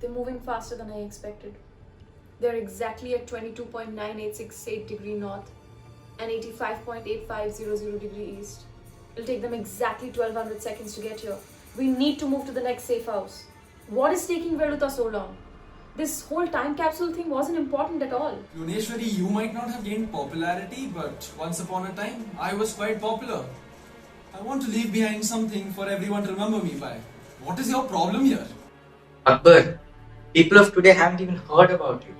They're moving faster than I expected. They're exactly at 22.9868 degree north and 85.8500 degree east. It'll take them exactly 1200 seconds to get here. We need to move to the next safe house. What is taking Veluta so long? This whole time capsule thing wasn't important at all. Yuneshwari, you might not have gained popularity, but once upon a time, I was quite popular. I want to leave behind something for everyone to remember me by. What is your problem here? Akbar, people of today haven't even heard about you.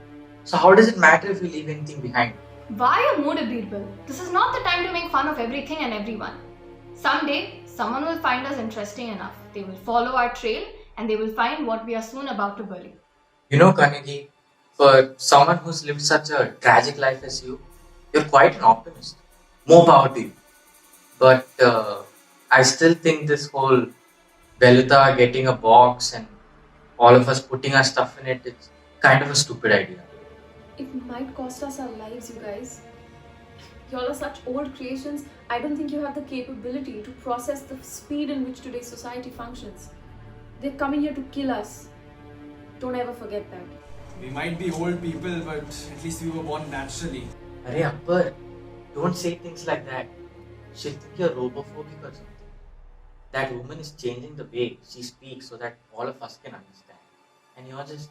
So how does it matter if you leave anything behind? Why a mood, Birbal? This is not the time to make fun of everything and everyone. Someday, someone will find us interesting enough. They will follow our trail and they will find what we are soon about to bury. You know, Kanagi, for someone who's lived such a tragic life as you, you're quite an optimist. More power to you. But I still think this whole Veluta getting a box and all of us putting our stuff in it, it's kind of a stupid idea. It might cost us our lives, you guys. Y'all are such old creations. I don't think you have the capability to process the speed in which today's society functions. They're coming here to kill us. Don't ever forget that. We might be old people, but at least we were born naturally. Arey Akbar, don't say things like that. She'll think you're robophobic or something. That woman is changing the way she speaks so that all of us can understand. And you're just...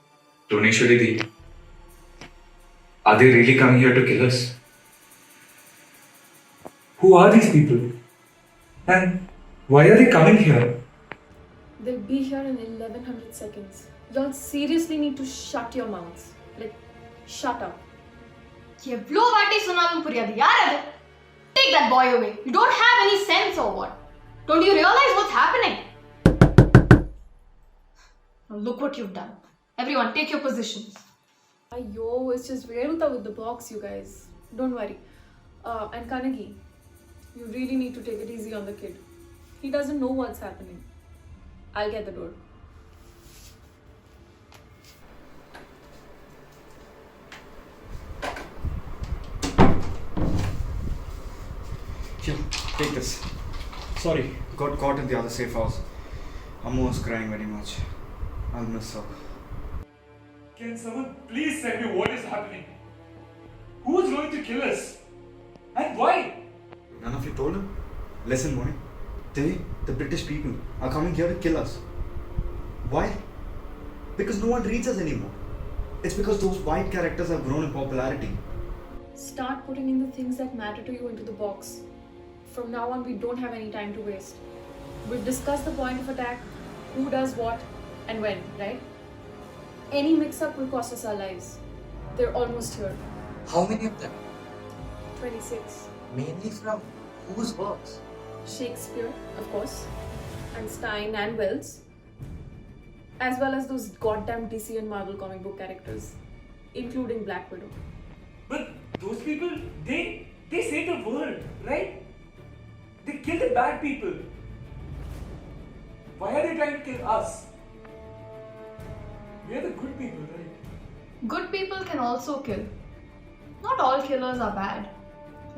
Yuneshwari Di, are they really coming here to kill us? Who are these people? And why are they coming here? They'll be here in 1100 seconds. Y'all seriously need to shut your mouths. Like, shut up. Evlo vaati sunalum puriyadu yaar adu. Take that boy away. You don't have any sense or what? Don't you realize what's happening? Now look what you've done. Everyone, take your positions. Yo, it's just Veruta with the box, you guys. Don't worry. And Kanagi, you really need to take it easy on the kid. He doesn't know what's happening. I'll get the door. Here, take this. Sorry, got caught in the other safe house. Ammu was crying very much. I'll miss her. Can someone please tell me what is happening? Who's going to kill us? And why? None of you told him? Listen, Moni. They, the British people, are coming here to kill us. Why? Because no one reads us anymore. It's because those white characters have grown in popularity. Start putting in the things that matter to you into the box. From now on, we don't have any time to waste. We've discussed the point of attack, who does what, and when, right? Any mix-up will cost us our lives. They're almost here. How many of them? 26. Mainly from whose works? Shakespeare, of course, Einstein and Wells, as well as those goddamn DC and Marvel comic book characters, including Black Widow. But those people, they save the world, right? They kill the bad people. Why are they trying to kill us? We are the good people, right? Good people can also kill. Not all killers are bad.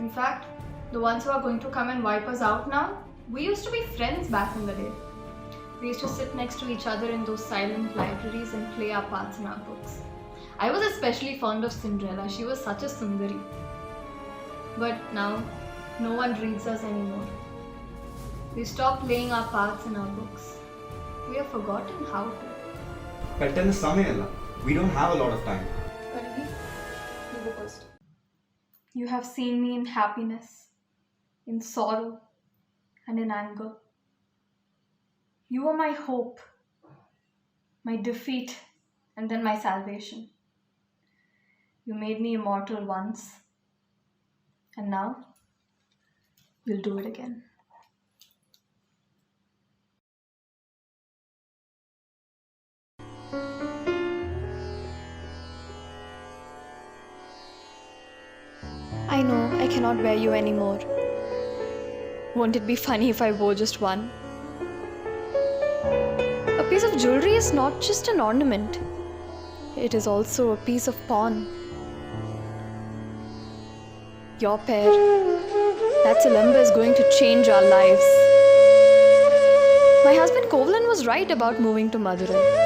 In fact, the ones who are going to come and wipe us out now, we used to be friends back in the day. We used to sit next to each other in those silent libraries and play our parts in our books. I was especially fond of Cinderella. She was such a sundari. But now, no one reads us anymore. We stopped playing our parts in our books. We have forgotten how to. Pettal is samayalla. We don't have a lot of time. Kanagi, you go first. You have seen me in happiness, in sorrow, and in anger. You are my hope, my defeat, and then my salvation. You made me immortal once, and now you'll do it again. I know I cannot wear you anymore. Won't it be funny if I wore just one? A piece of jewelry is not just an ornament. It is also a piece of pawn. Your pair, that Silamba is going to change our lives. My husband Kovalan was right about moving to Madurai.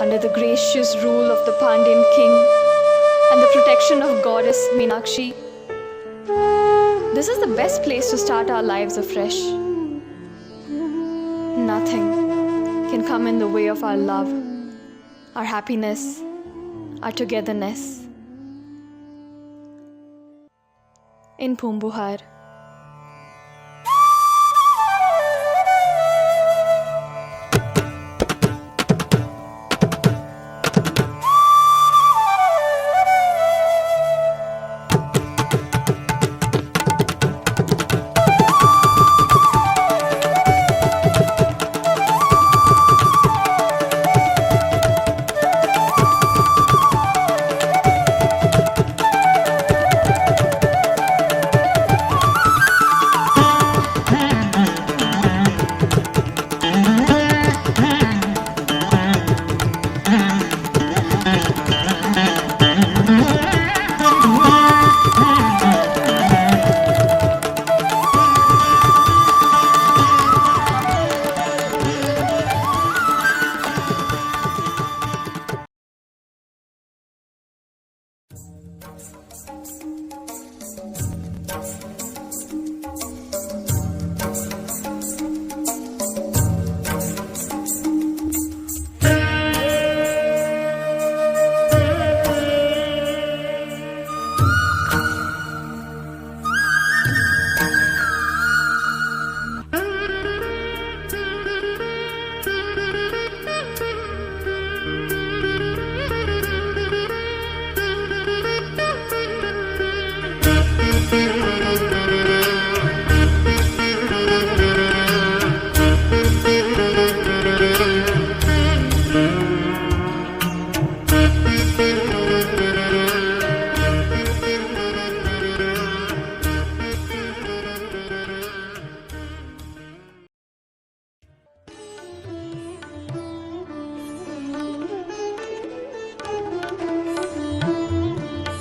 under the gracious rule of the Pandyan king and the protection of goddess Meenakshi, this is the best place to start our lives afresh. Nothing can come in the way of our love, our happiness, our togetherness. In Pumbuhar.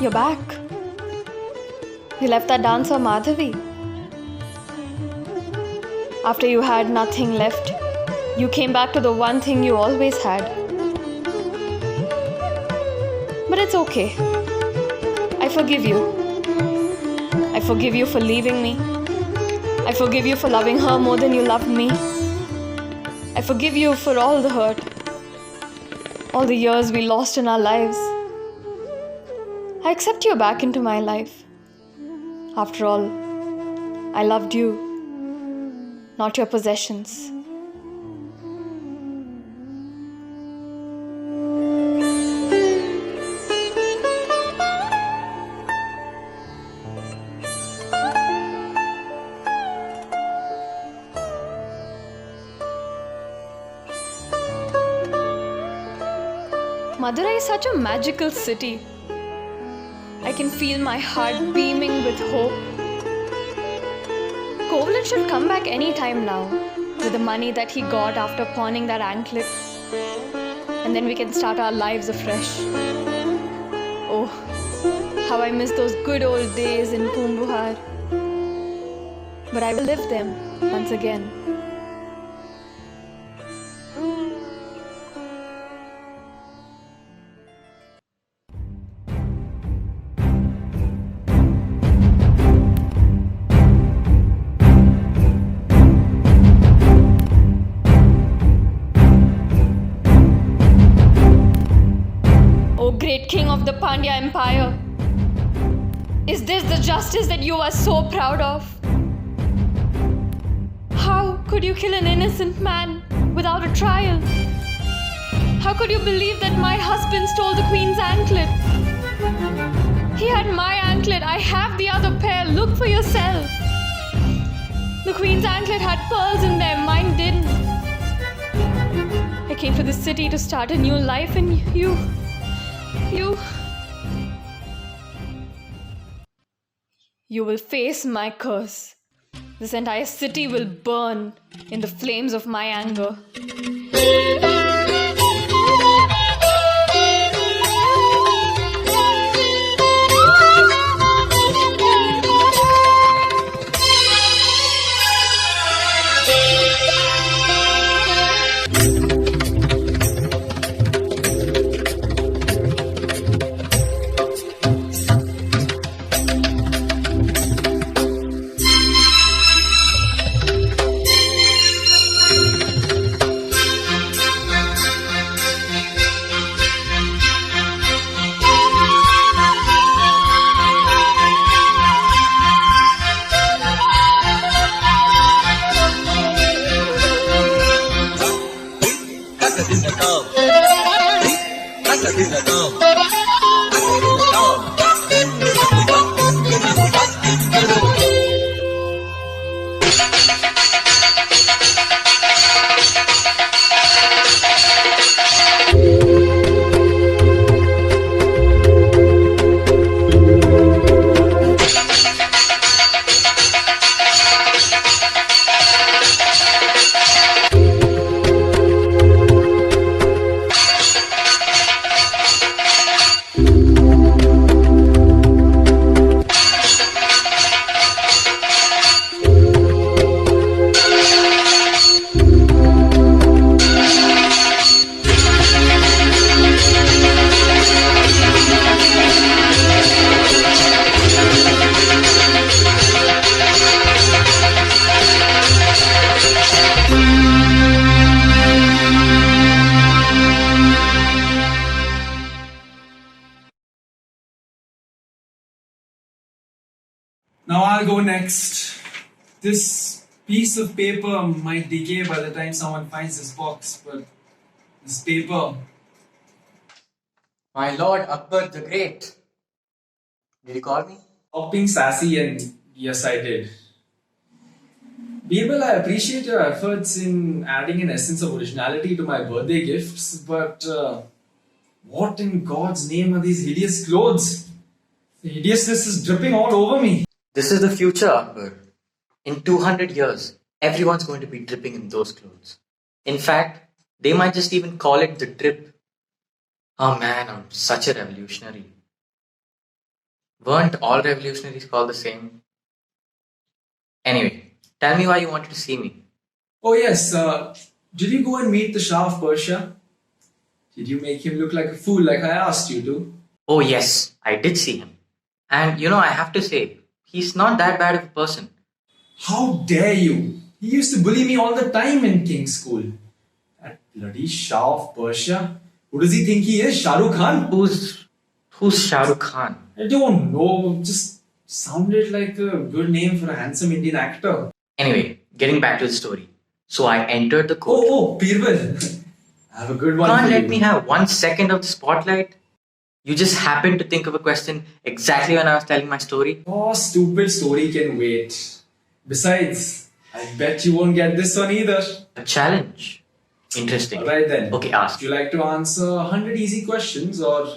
You're back. You left that dancer Madhavi. After you had nothing left, you came back to the one thing you always had. But it's okay. I forgive you. I forgive you for leaving me. I forgive you for loving her more than you loved me. I forgive you for all the hurt, all the years we lost in our lives. I accept you back into my life. After all, I loved you, not your possessions. Madurai is such a magical city. I can feel my heart beaming with hope. Kovlan should come back any time now with the money that he got after pawning that anklet. And then we can start our lives afresh. Oh, how I miss those good old days in Pumbuhar. But I will live them once again. Great king of the Pandya Empire, is this the justice that you are so proud of? How could you kill an innocent man without a trial? How could you believe that my husband stole the queen's anklet? He had my anklet, I have the other pair, look for yourself. The queen's anklet had pearls in them, mine didn't. I came to this city to start a new life and you will face my curse. This entire city will burn in the flames of my anger. I'll go next. This piece of paper might decay by the time someone finds this box, but this paper. My lord Akbar the Great. Did you call me? Stop being sassy, and yes, I did. Birbal, I appreciate your efforts in adding an essence of originality to my birthday gifts, but what in God's name are these hideous clothes? The hideousness is dripping all over me. This is the future, Akbar. In 200 years, everyone's going to be dripping in those clothes. In fact, they might just even call it the drip. Oh man, I'm such a revolutionary. Weren't all revolutionaries called the same? Anyway, tell me why you wanted to see me. Oh yes, did you go and meet the Shah of Persia? Did you make him look like a fool like I asked you to? Oh yes, I did see him. And I have to say, he's not that bad of a person. How dare you? He used to bully me all the time in King's School. That bloody Shah of Persia. Who does he think he is? Shah Rukh Khan? Who's Shah Rukh Khan? I don't know. Just sounded like a good name for a handsome Indian actor. Anyway, getting back to the story. So I entered the court. Oh, Birbal. I have a good one Can't for let you. me have 1 second of the spotlight? You just happened to think of a question exactly when I was telling my story? Oh, stupid story can wait. Besides, I bet you won't get this one either. A challenge. Interesting. Alright then. Okay, ask. Would you like to answer 100 easy questions or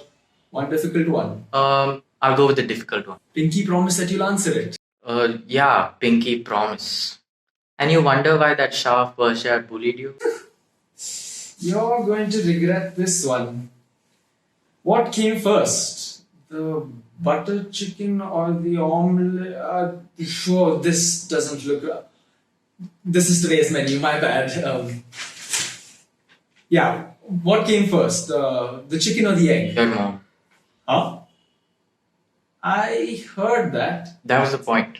one difficult one? I'll go with the difficult one. Pinky promise that you'll answer it. Yeah, Pinky promise. And you wonder why that Shah of Persia had bullied you? You're going to regret this one. What came first? The butter chicken or the omelette? Sure, this doesn't look... This is today's menu, my bad. Yeah, what came first? The chicken or the egg? Your mom. Huh? I heard that. That was the point.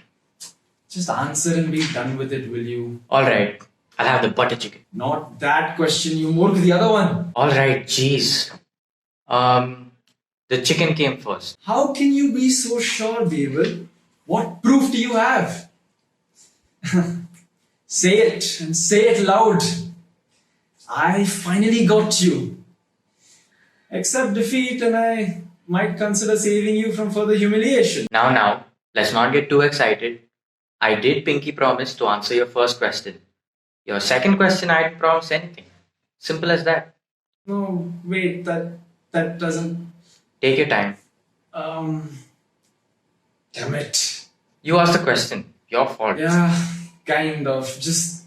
Just answer and be done with it, will you? Alright, I'll have the butter chicken. Not that question, you morgue, the other one. Alright, jeez. The chicken came first. How can you be so sure, Birbal? What proof do you have? Say it, and say it loud. I finally got you. Accept defeat and I might consider saving you from further humiliation. Now, let's not get too excited. I did Pinky promise to answer your first question. Your second question, I didn't promise anything. Simple as that. No, wait, that doesn't... Take your time. Damn it. You asked the question. Your fault. Yeah, kind of. Just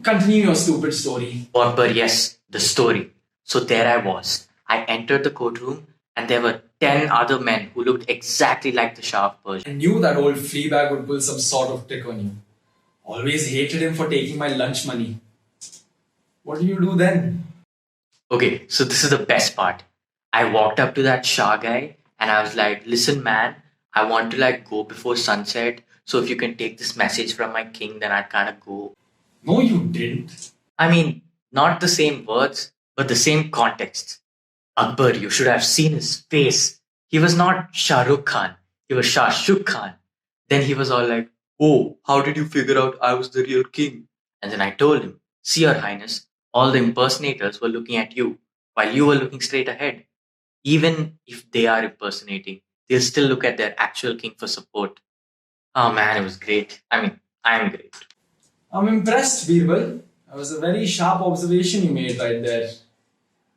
continue your stupid story. But yes, the story. So there I was. I entered the courtroom and there were 10 other men who looked exactly like the Shah of Persia. I knew that old fleabag would pull some sort of trick on you. Always hated him for taking my lunch money. What did you do then? Okay, so this is the best part. I walked up to that Shah guy and I was like, listen man, I want to go before sunset. So if you can take this message from my king, then I'd kind of go. No, you didn't. I mean, not the same words, but the same context. Akbar, you should have seen his face. He was not Shah Rukh Khan. He was Shah Shuk Khan. Then he was all like, oh, how did you figure out I was the real king? And then I told him, see your highness, all the impersonators were looking at you while you were looking straight ahead. Even if they are impersonating, they'll still look at their actual king for support. Oh man, it was great. I mean, I'm great. I'm impressed, Birbal. That was a very sharp observation you made right there.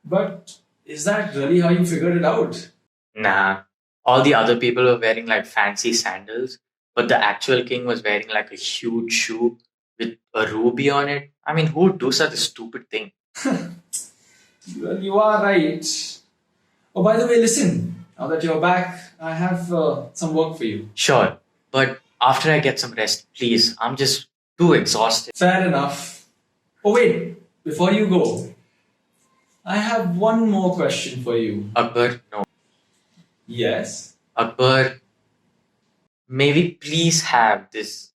But is that really how you figured it out? Nah, all the other people were wearing fancy sandals, but the actual king was wearing a huge shoe with a ruby on it. I mean, who would do such a stupid thing? Well, you are right. Oh, by the way, listen. Now that you're back, I have some work for you. Sure, but after I get some rest, please. I'm just too exhausted. Fair enough. Oh, wait. Before you go, I have one more question for you. Akbar, no. Yes? Akbar, may we please have this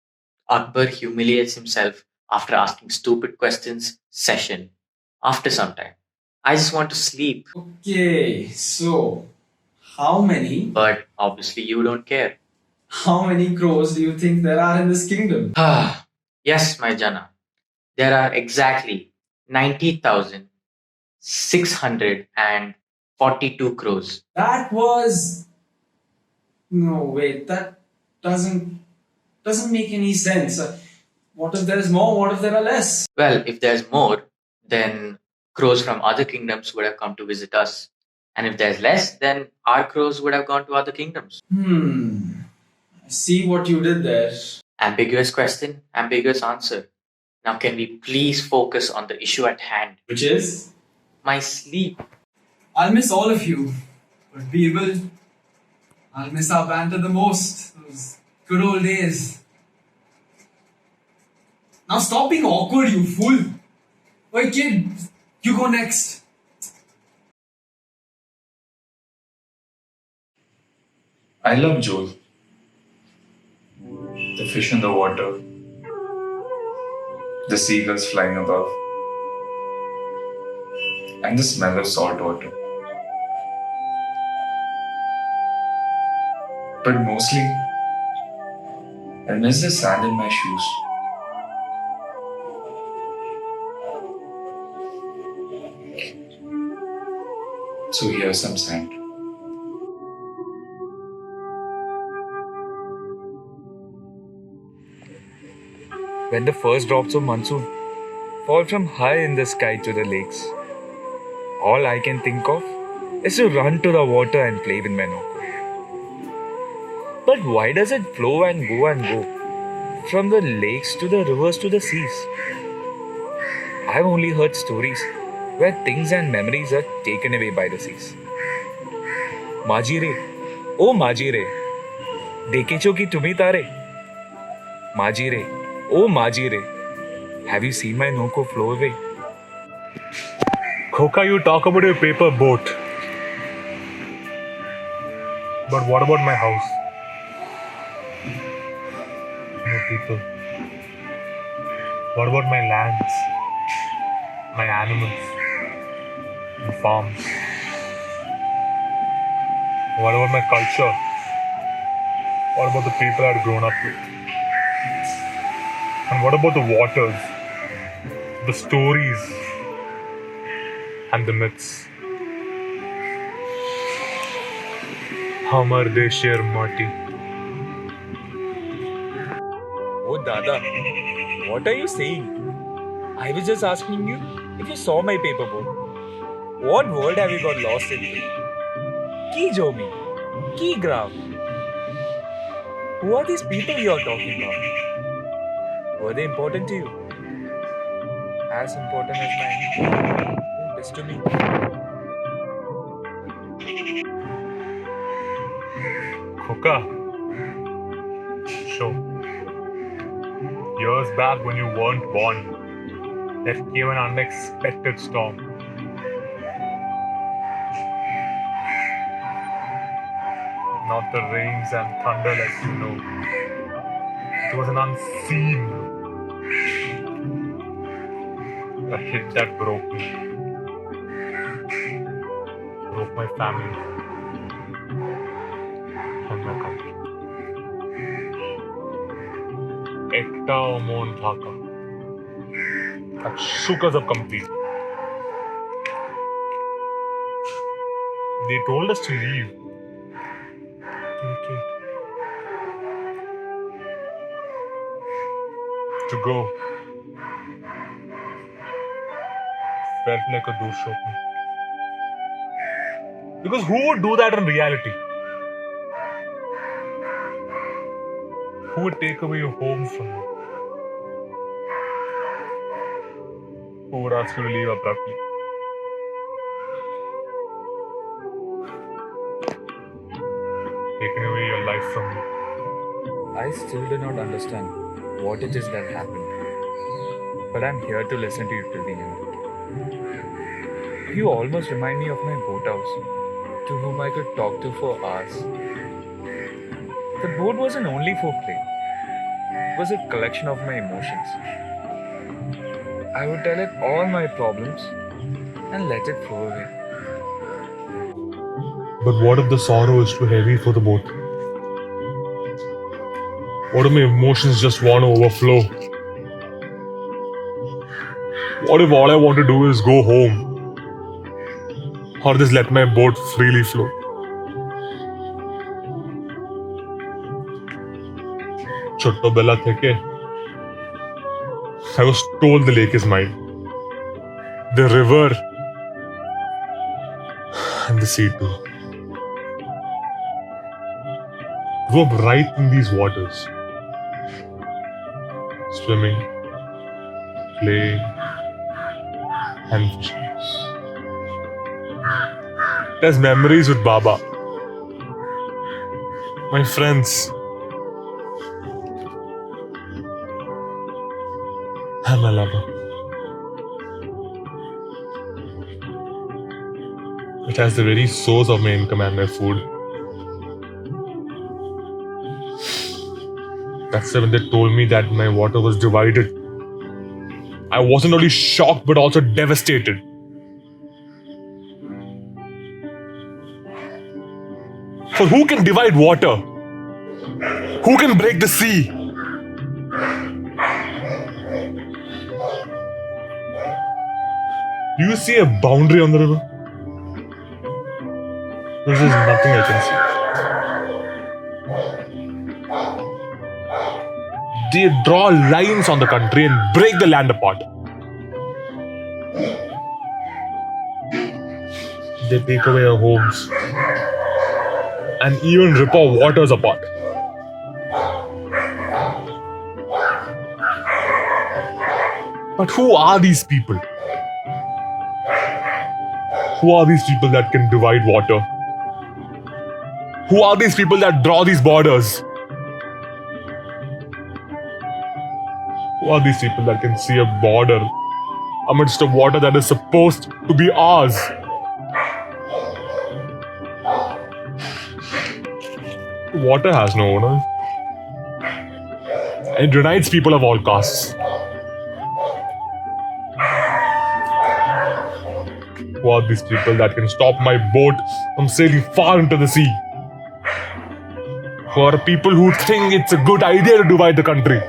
Akbar humiliates himself after asking stupid questions session after some time. I just want to sleep. Okay, so how many? But obviously you don't care. How many crows do you think there are in this kingdom? Yes, my Jana. There are exactly 90,642 crores. That was no wait. That doesn't make any sense. What if there is more? What if there are less? Well, if there's more, then crows from other kingdoms would have come to visit us. And if there's less, then our crows would have gone to other kingdoms. I see what you did there. Ambiguous question, ambiguous answer. Now, can we please focus on the issue at hand? Which is? My sleep. I'll miss all of you. But Birbal, I'll miss our banter the most. Those good old days. Now stop being awkward, you fool. Wait, kid, you go next. I love Joel. The fish in the water, the seagulls flying above, and the smell of salt water. But mostly, I miss the sand in my shoes. So here's some sand. When the first drops of monsoon fall from high in the sky to the lakes, all I can think of is to run to the water and play with my Noko. But why does it flow and go from the lakes to the rivers to the seas? I've only heard stories where things and memories are taken away by the seas. Majire, oh Majire, dekecho ki tumi tare? Majire, oh Majire, have you seen my Noko flow away? Khoka, you talk about your paper boat. But what about my house? My people. What about my lands? My animals? My farms? What about my culture? What about the people I've grown up with? And what about the waters? The stories? And the myths? Hamar Deshir Mati. Oh Dada, what are you saying? I was just asking you if you saw my paper boat. What world have you got lost into? Ki Jomi? Ki Gram? Who are these people you are talking about? Were they important to you? As important as mine is to me. Khoka. Sure. Years back when you weren't born, there came an unexpected storm. Not the rains and thunder as you know. It was an unseen a hit that broke me. Broke my family and my country. Ekta Omon Dhaka. That shook us up completely. They told us to leave. Okay. To go. Felt like a Durshokan. Because who would do that in reality? Who would take away your home from you? Who would ask you to leave abruptly? Taking away your life from you. I still do not understand what it is that happened. But I'm here to listen to you till the end. You almost remind me of my boat house, to whom I could talk to for hours. The boat wasn't only for play, it was a collection of my emotions. I would tell it all my problems and let it flow away. But what if the sorrow is too heavy for the boat? What if my emotions just want to overflow? What if all I want to do is go home? Or just let my boat freely flow? Chotto Bella Theke. I was told the lake is mine. The river and the sea too. Grew up right in these waters. Swimming, playing, and fishing. There's memories with Baba. My friends. And my lover. It has the very source of my income and my food. That's when they told me that my water was divided. I wasn't only shocked but also devastated. For who can divide water? Who can break the sea? Do you see a boundary on the river? There is nothing I can see. They draw lines on the country and break the land apart. They take away our homes and even rip our waters apart. But who are these people? Who are these people that can divide water? Who are these people that draw these borders? Who are these people that can see a border amidst a water that is supposed to be ours? Water has no owner. It unites people of all castes. Who are these people that can stop my boat from sailing far into the sea? Who are people who think it's a good idea to divide the country?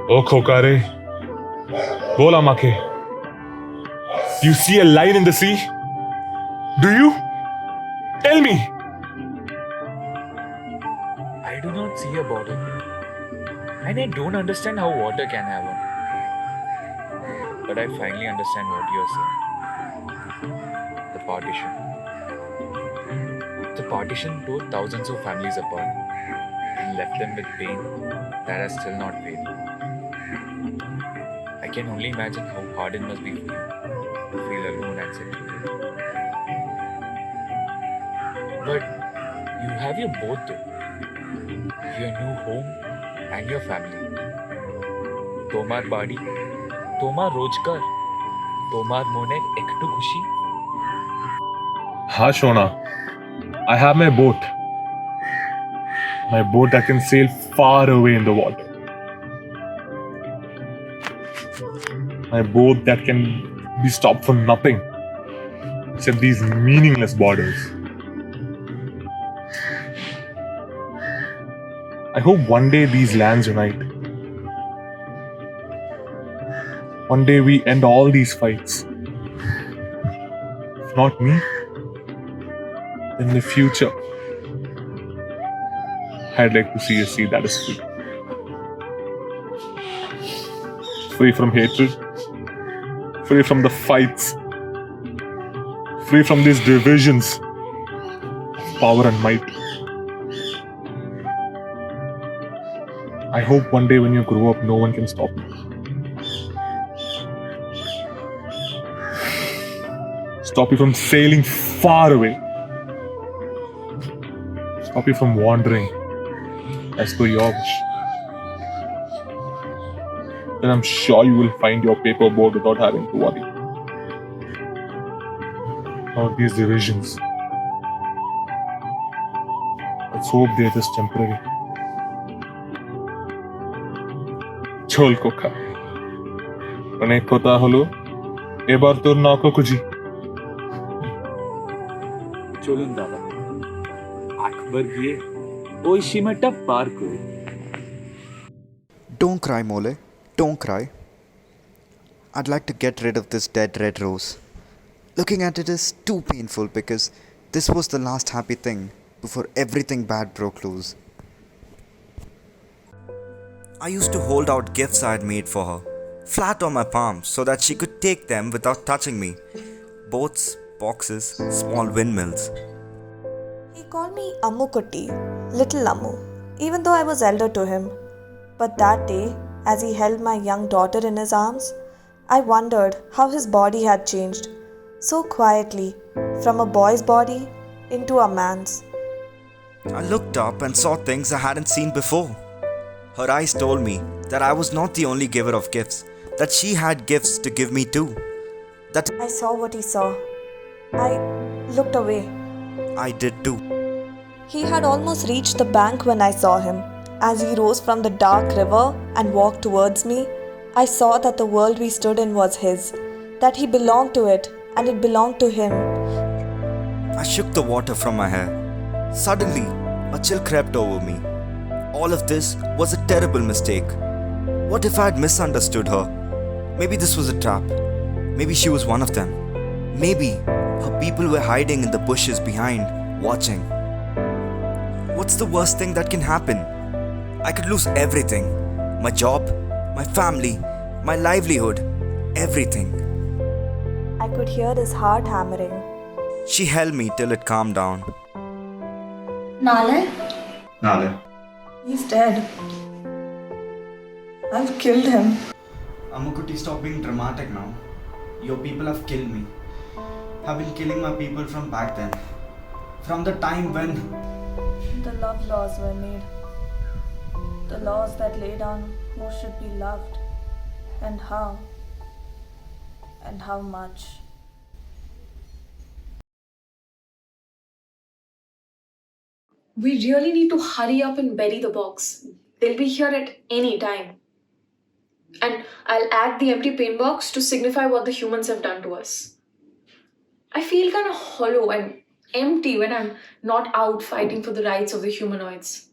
Oh Khokare, Bola Make. Do you see a line in the sea? Do you? Tell me! I do not see a border. And I don't understand how water can have one. But I finally understand what you're saying. The partition. The partition tore thousands of families apart and left them with pain that has still not faded. I can only imagine how hard it must be for you to feel alone and separated. But you have your both though. Your new home and your family. Tomar body, Tomar rojkar, Tomar mone ektu khushi. Ha Shona, I have my boat. My boat that can sail far away in the water. My boat that can be stopped for nothing except these meaningless borders. I hope one day these lands unite. One day we end all these fights. If not me, then in the future, I'd like to see a sea that is free. Free from hatred, free from the fights, free from these divisions of power and might. I hope one day when you grow up, no one can stop you. Stop you from sailing far away. Stop you from wandering as per your wish. Then I'm sure you will find your paper boat without having to worry about these divisions. Let's hope they're just temporary. Chol kokha. Onek kotha holo, ebar tor nako kuji. চলুন দাদা একবার গিয়ে ওই সীমাটা পার করি। Don't cry, Mole. Don't cry. I'd like to get rid of this dead red rose. Looking at it is too painful because this was the last happy thing before everything bad broke loose. I used to hold out gifts I had made for her, flat on my palms so that she could take them without touching me. Boats, boxes, small windmills. He called me Ammu Kutti, little Ammu, even though I was elder to him. But that day, as he held my young daughter in his arms, I wondered how his body had changed, so quietly, from a boy's body into a man's. I looked up and saw things I hadn't seen before. Her eyes told me that I was not the only giver of gifts, that she had gifts to give me too. That I saw what he saw. I looked away. I did too. He had almost reached the bank when I saw him. As he rose from the dark river and walked towards me, I saw that the world we stood in was his, that he belonged to it and it belonged to him. I shook the water from my hair. Suddenly, a chill crept over me. All of this was a terrible mistake. What if I had misunderstood her? Maybe this was a trap. Maybe she was one of them. Maybe her people were hiding in the bushes behind, watching. What's the worst thing that can happen? I could lose everything. My job, my family, my livelihood, everything. I could hear his heart hammering. She held me till it calmed down. Nale? Nale. He's dead. I've killed him. Ammukutti, stop being dramatic now. Your people have killed me. Have been killing my people from back then. From the time when The love laws were made. The laws that lay down who should be loved and how much. We really need to hurry up and bury the box. They'll be here at any time. And I'll add the empty paint box to signify what the humans have done to us. I feel kind of hollow and empty when I'm not out fighting for the rights of the humanoids.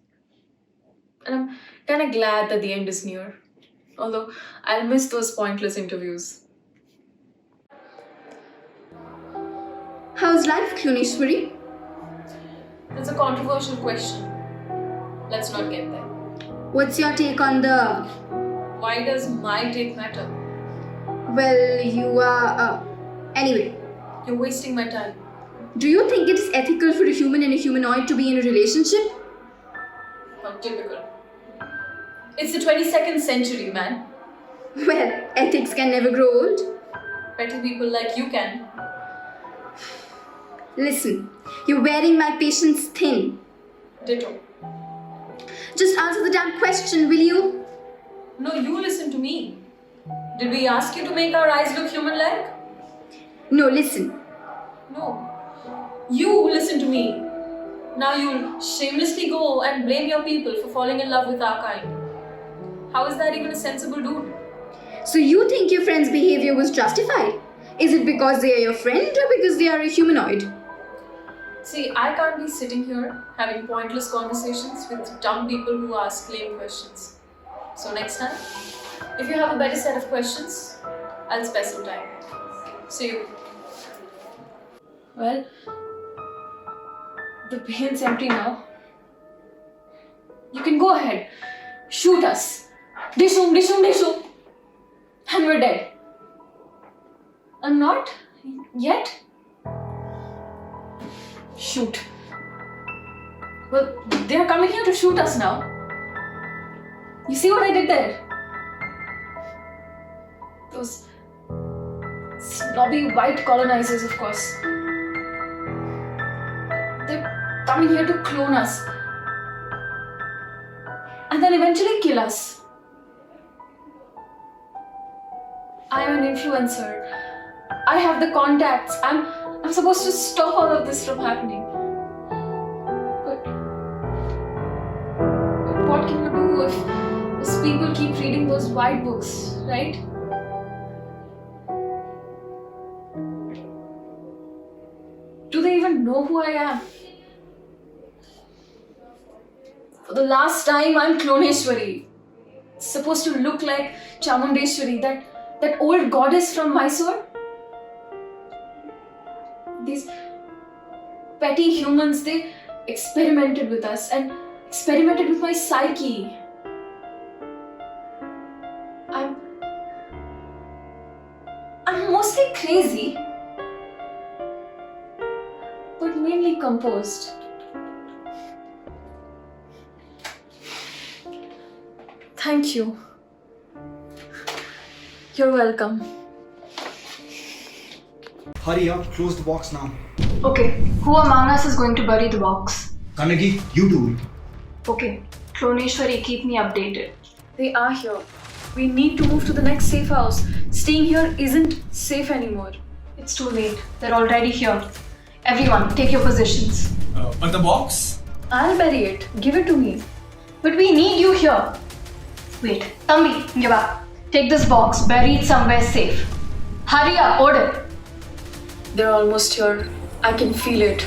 And I'm kind of glad that the end is near. Although I'll miss those pointless interviews. How's life, Klunishwari? That's a controversial question. Let's not get there. What's your take on the... Why does my take matter? Well, you are... Anyway, You're wasting my time. do you think it is ethical for a human and a humanoid to be in a relationship? How typical. It's the 22nd century, man. Well, ethics can never grow old. Petty people like you can. Listen, you're wearing my patience thin. Ditto. Just answer the damn question, will you? No, you listen to me. Did we ask you to make our eyes look human-like? No, listen. No. You listen to me. Now you'll shamelessly go and blame your people for falling in love with our kind. How is that even a sensible dude? So you think your friend's behavior was justified? Is it because they are your friend or because they are a humanoid? See, I can't be sitting here having pointless conversations with dumb people who ask lame questions. So next time, if you have a better set of questions, I'll spare some time. See you. Well, the paint's empty now. You can go ahead. Shoot us. Dishum, dishum, dishum. And we're dead. I'm not? Yet? Shoot. Well, they're coming here to shoot us now. You see what I did there? Those snobby white colonizers, of course. They're coming here to clone us. And then eventually kill us. I am an influencer. I have the contacts. I'm supposed to stop all of this from happening. But what can you do if those people keep reading those white books, right? Do they even know who who I am. For the last time, I'm Kloneshwari. It's supposed to look like Chamundeshwari, that old goddess from Mysore. These petty humans, they experimented with us and experimented with my psyche. I'm mostly crazy, but mainly composed. Thank you. You're welcome. Hurry up, close the box now. Okay, who among us is going to bury the box? Kanagi, you do it. Okay, Kloneshwari, keep me updated. They are here. We need to move to the next safe house. Staying here isn't safe anymore. It's too late. They're already here. Everyone, take your positions. But the box? I'll bury it. Give it to me. But we need you here. Wait, Tambi, give up. Take this box, bury it somewhere safe. Hurry up, order. They're almost here. I can feel it.